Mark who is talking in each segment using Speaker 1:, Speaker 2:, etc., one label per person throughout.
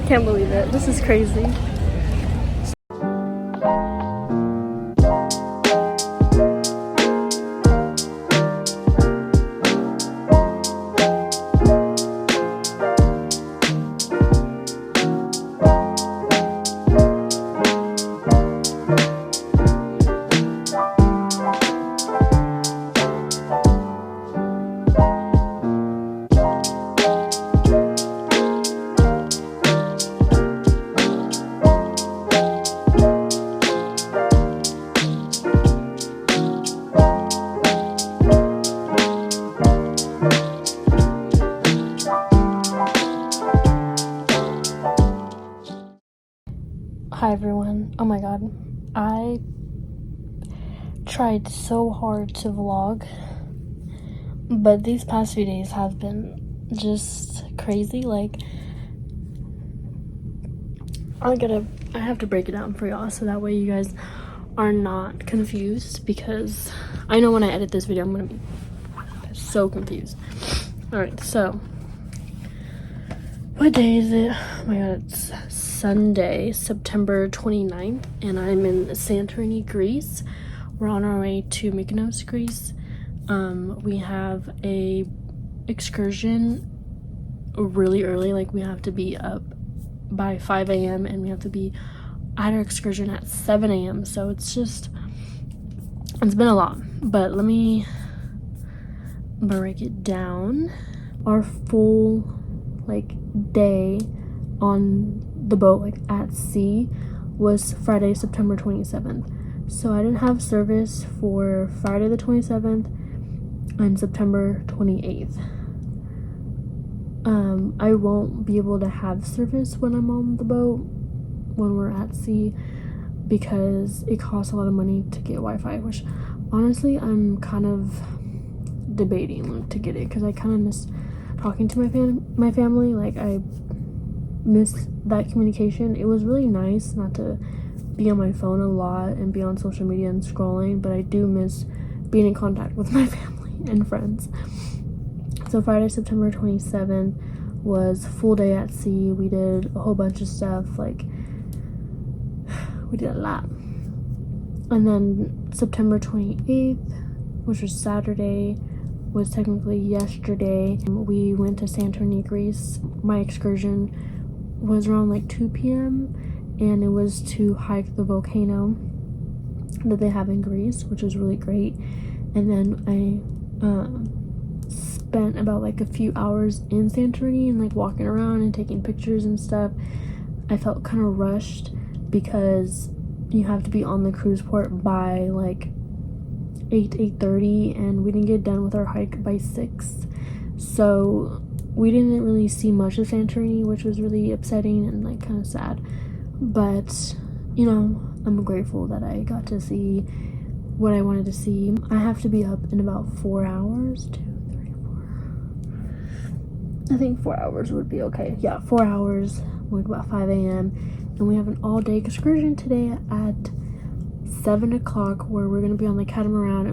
Speaker 1: Can't believe it. This is crazy. Hi everyone. Oh my god. I tried so hard to vlog, but these past few days have been just crazy. Like, I have to break it down for y'all so that way you guys are not confused, because I know when I edit this video I'm gonna be so confused. Alright, so what day is it? Oh my god, it's Sunday, September 29th, and I'm in Santorini, Greece. We're on our way to Mykonos, Greece. We have a excursion really early. Like, we have to be up by 5 a.m. and we have to be at our excursion at 7 a.m. So it's been a lot, but let me break it down. Our full day on the boat, like at sea, was Friday, September 27th. So I didn't have service for Friday the 27th and September 28th. I won't be able to have service when I'm on the boat, when we're at sea, because it costs a lot of money to get Wi-Fi, which honestly I'm kind of debating to get it, because I kind of miss talking to my family. Like, I miss that communication. It was really nice not to be on my phone a lot and be on social media and scrolling, but I do miss being in contact with my family and friends. So Friday, September 27th was full day at sea. We did a whole bunch of stuff, like we did a lot. And then September 28th, which was Saturday, was technically yesterday. We went to Santorini, Greece. My excursion was around like 2 p.m. and it was to hike the volcano that they have in Greece, which was really great. And then I spent about like a few hours in Santorini and like walking around and taking pictures and stuff. I felt kind of rushed because you have to be on the cruise port by like 8:30, and we didn't get done with our hike by 6, so we didn't really see much of Santorini, which was really upsetting and like kind of sad. But you know, I'm grateful that I got to see what I wanted to see. I have to be up in about 4 hours. 2, 3, 4. I think 4 hours would be okay. Yeah, 4 hours. Like about 5 a.m. and we have an all-day excursion today at 7 o'clock, where we're gonna be on the catamaran,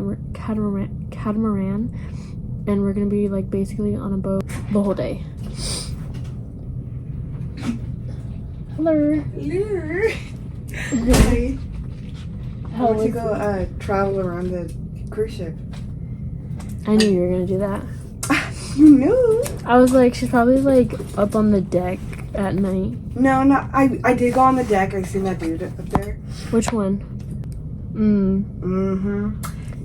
Speaker 1: and we're gonna be like basically on a boat the whole day. Hello.
Speaker 2: Hello.
Speaker 1: Hi.
Speaker 2: I want to go travel around the cruise ship.
Speaker 1: I knew you were gonna do that.
Speaker 2: You knew?
Speaker 1: I was like, she's probably like up on the deck at night.
Speaker 2: No, I did go on the deck. I seen that dude up there.
Speaker 1: Which one?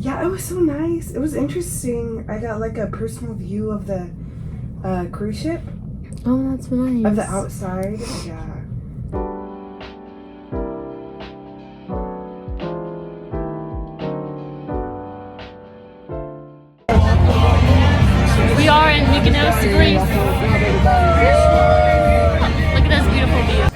Speaker 2: Yeah, it was so nice. It was interesting. I got like a personal view of the cruise ship.
Speaker 1: Oh, that's nice.
Speaker 2: Of the outside. Yeah.
Speaker 1: We are in Mykonos, Greece. Look at this beautiful view.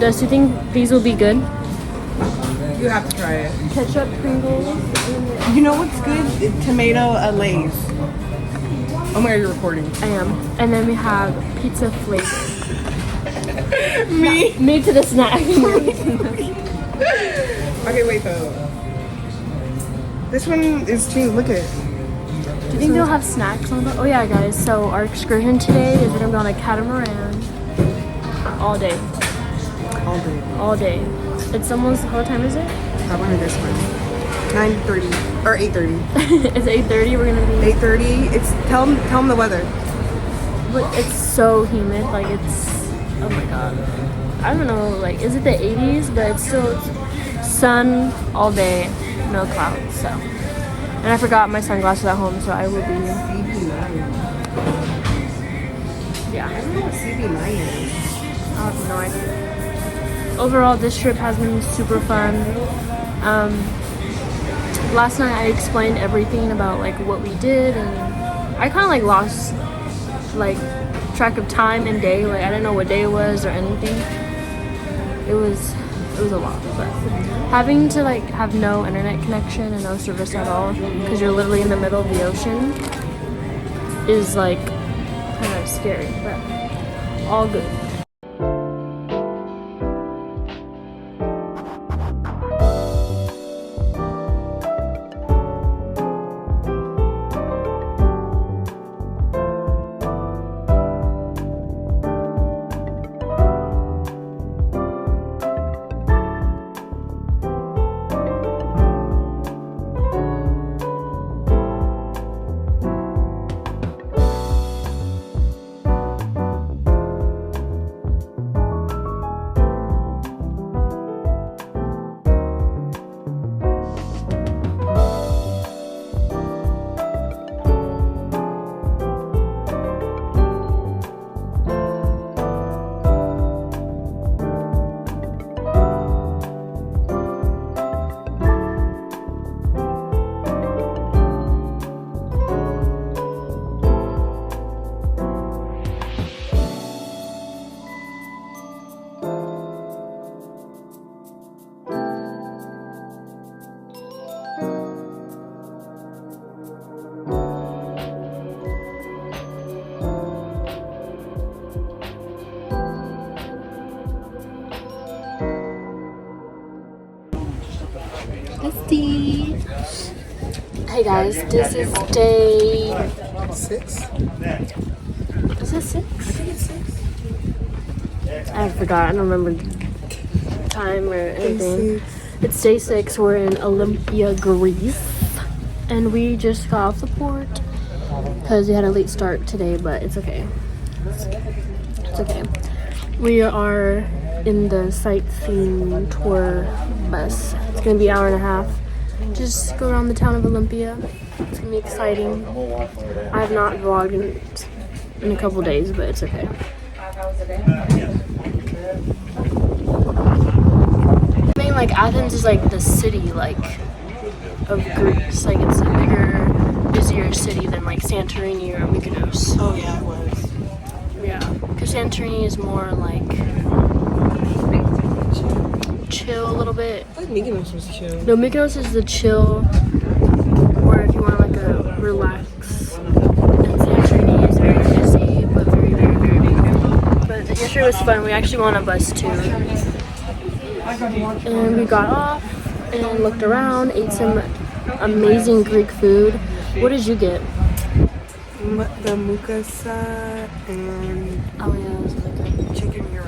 Speaker 1: Does you think these will be good?
Speaker 2: You have to try it.
Speaker 1: Ketchup, Pringles.
Speaker 2: You know what's good? Tomato Lay's. Oh my god, you're recording.
Speaker 1: I am. And then we have pizza flakes.
Speaker 2: Me?
Speaker 1: Me to the snack.
Speaker 2: Okay, wait though. This one is too. Look at it.
Speaker 1: Do you think they'll have snacks on the? Oh yeah, guys. So our excursion today is we're gonna be on a catamaran all day.
Speaker 2: All day.
Speaker 1: All day. It's almost. What time is it?
Speaker 2: I wanted this one. 9:30 or 8:30.
Speaker 1: It's 8:30. We're gonna be.
Speaker 2: 8:30. It's tell them the weather.
Speaker 1: But it's so humid. Like it's. Oh my god. I don't know. Like is it the 80s? But it's still sun all day, no clouds. So. And I forgot my sunglasses at home, so I will be.
Speaker 2: CB9.
Speaker 1: Yeah.
Speaker 2: I don't know what CB9 is.
Speaker 1: I have no idea. Overall, this trip has been super fun. Last night I explained everything about like what we did, and I kind of like lost like track of time and day. Like I didn't know what day it was or anything. It was a lot, but having to like have no internet connection and no service at all because you're literally in the middle of the ocean is like kind of scary, but all good. Hey guys, this is day
Speaker 2: 6.
Speaker 1: Is it 6?
Speaker 2: I think it's 6.
Speaker 1: I forgot. I don't remember time or anything. It's day 6. We're in Olympia, Greece, and we just got off the port because we had a late start today, but it's okay. It's okay. We are in the sightseeing tour bus. It's gonna be an hour and a half. Just go around the town of Olympia. It's gonna be exciting. I have not vlogged in a couple days, but it's okay. I mean, like Athens is like the city, like of Greece. Like it's a bigger, busier city than like Santorini or Mykonos.
Speaker 2: Oh yeah, it was.
Speaker 1: Yeah, because Santorini is more like chill a little bit.
Speaker 2: I thought Mykonos was chill.
Speaker 1: No, Mykonos is the chill, or if you want like a relax. And Santorini is very busy, but very, very, very big. But yesterday was fun. We actually went on a bus too. And we got off and looked around, ate some amazing Greek food. What did you get?
Speaker 2: The mukasa and
Speaker 1: Oh yeah, that was really good.
Speaker 2: chicken gyro.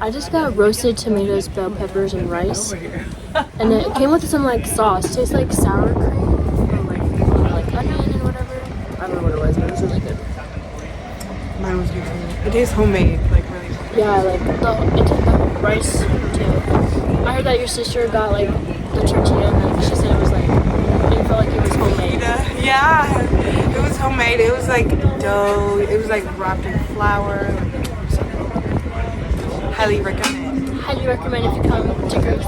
Speaker 1: I just got roasted tomatoes, bell peppers, and rice. And it came with some like sauce. It tastes like sour cream or like onion and whatever. I don't know what it was, but it was really good.
Speaker 2: Mine was good too. It tastes homemade, like really.
Speaker 1: Yeah, like the rice too. I heard that your sister got like the tortilla and she said it was like it felt like it was homemade.
Speaker 2: Yeah, it was homemade. It was like dough. It was like wrapped in flour. Highly recommend.
Speaker 1: Highly recommend if you come to Greece.